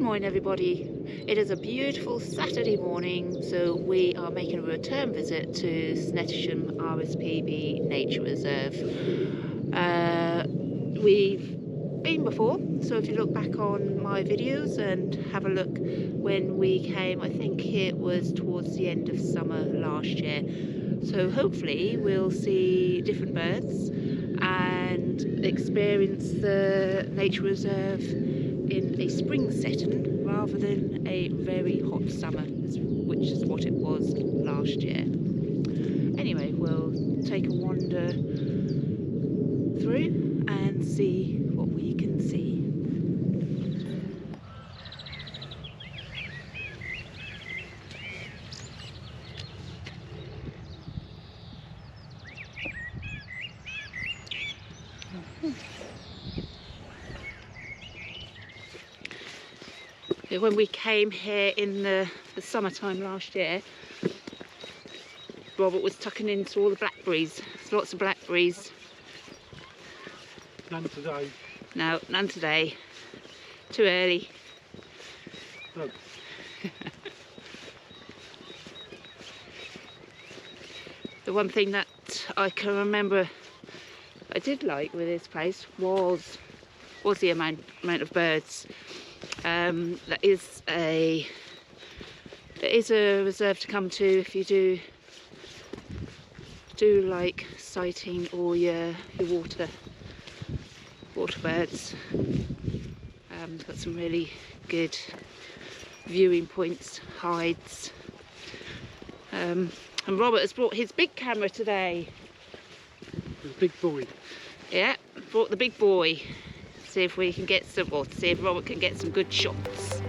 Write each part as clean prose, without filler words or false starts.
morning everybody. It is a beautiful Saturday morning, so we are making a return visit to Snettisham RSPB Nature Reserve. We've been before, so if you look back on my videos and have a look when we came, I think it was towards the end of summer last year. So hopefully we'll see different birds and experience the nature reserve in a spring setting rather than a very hot summer, which is what it was last year. Anyway, we'll take a wander through and see what we can see. When we came here in the summertime last year, Robert was tucking into all the blackberries. There's lots of blackberries. None today. No, none today. Too early. Oh. The one thing that I can remember I did like with this place was the amount of birds. That is a reserve to come to if you do like sighting all your water birds. It's got some really good viewing points, hides. And Robert has brought his big camera today. The big boy. Yeah, brought the big boy. See if we can get some, or see if Robert can get some good shots.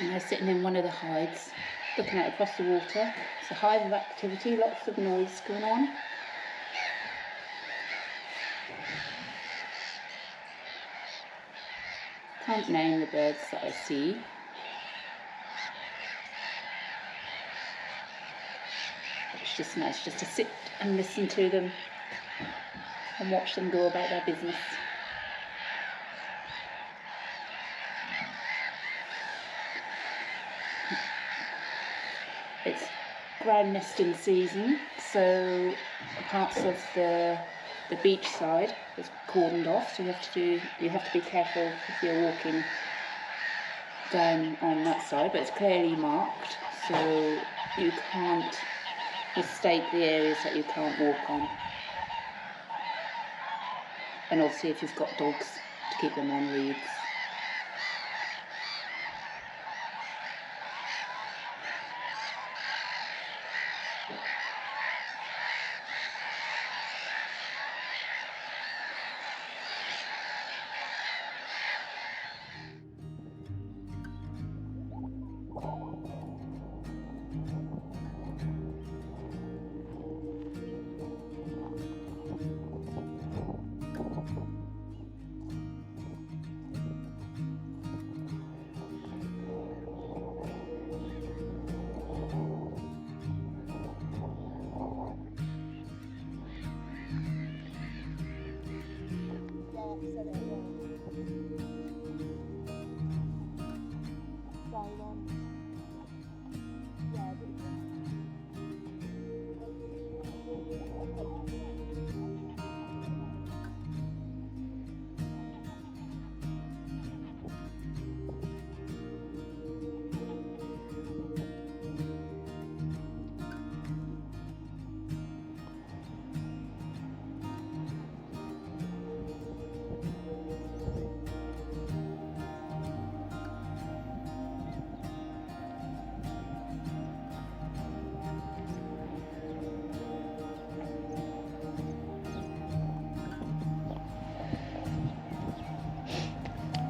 And they're sitting in one of the hides, looking out across the water. It's a hive of activity, lots of noise going on. Can't name the birds that I see. It's just nice just to sit and listen to them and watch them go about their business. It's ground nesting season, so parts of the beach side is cordoned off, so you have to be careful if you're walking down on that side, but it's clearly marked, so you can't mistake the areas that you can't walk on. And obviously if you've got dogs, to keep them on leads.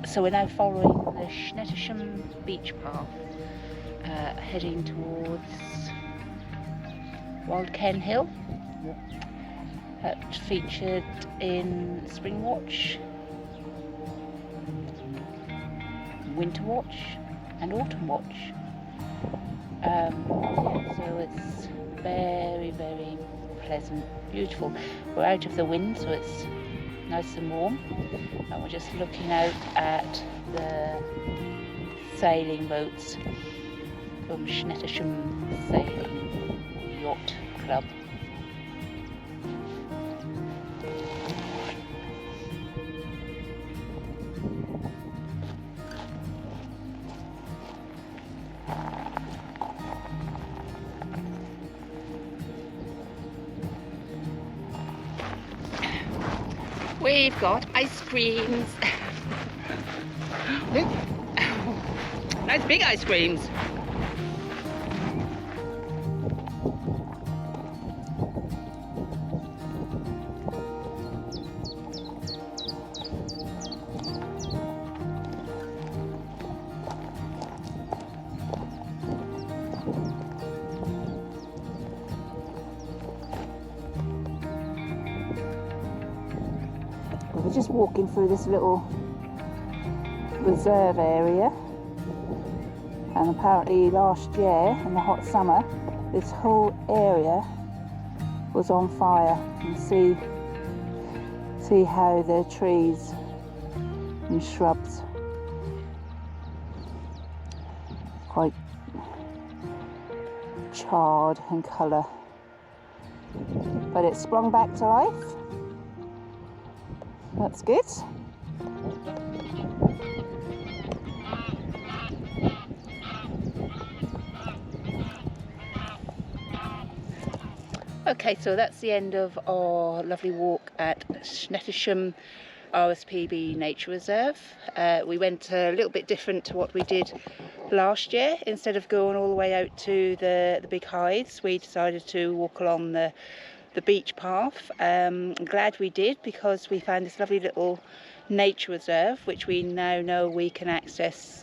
So we're now following the Snettisham beach path, heading towards Wild Ken Hill. That featured in Spring Watch, Winter Watch and Autumn Watch. So it's very, very pleasant, beautiful. We're out of the wind, so it's nice and warm, and we're just looking out at the sailing boats from Snettisham Sailing Yacht Club. We've got ice creams. Nice big ice creams. We're just walking through this little reserve area, and apparently last year in the hot summer this whole area was on fire. You can see how the trees and shrubs quite charred in colour, but it sprung back to life. That's good. Okay, so that's the end of our lovely walk at Snettisham RSPB Nature Reserve. We went a little bit different to what we did last year. Instead of going all the way out to the big hides, we decided to walk along the beach path. I'm glad we did, because we found this lovely little nature reserve which we now know we can access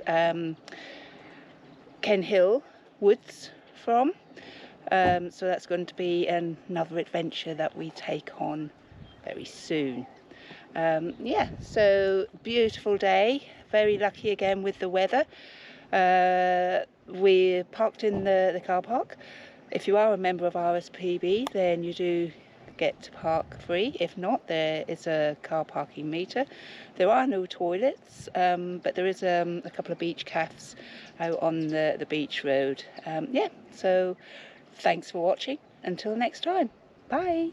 Ken Hill Woods from. So that's going to be another adventure that we take on very soon. Yeah, so beautiful day, very lucky again with the weather. We're parked in the car park. If you are a member of RSPB, then you do get to park free. If not, there is a car parking meter. There are no toilets, but there is a couple of beach cafes out on the beach road. Yeah, so thanks for watching. Until next time, bye.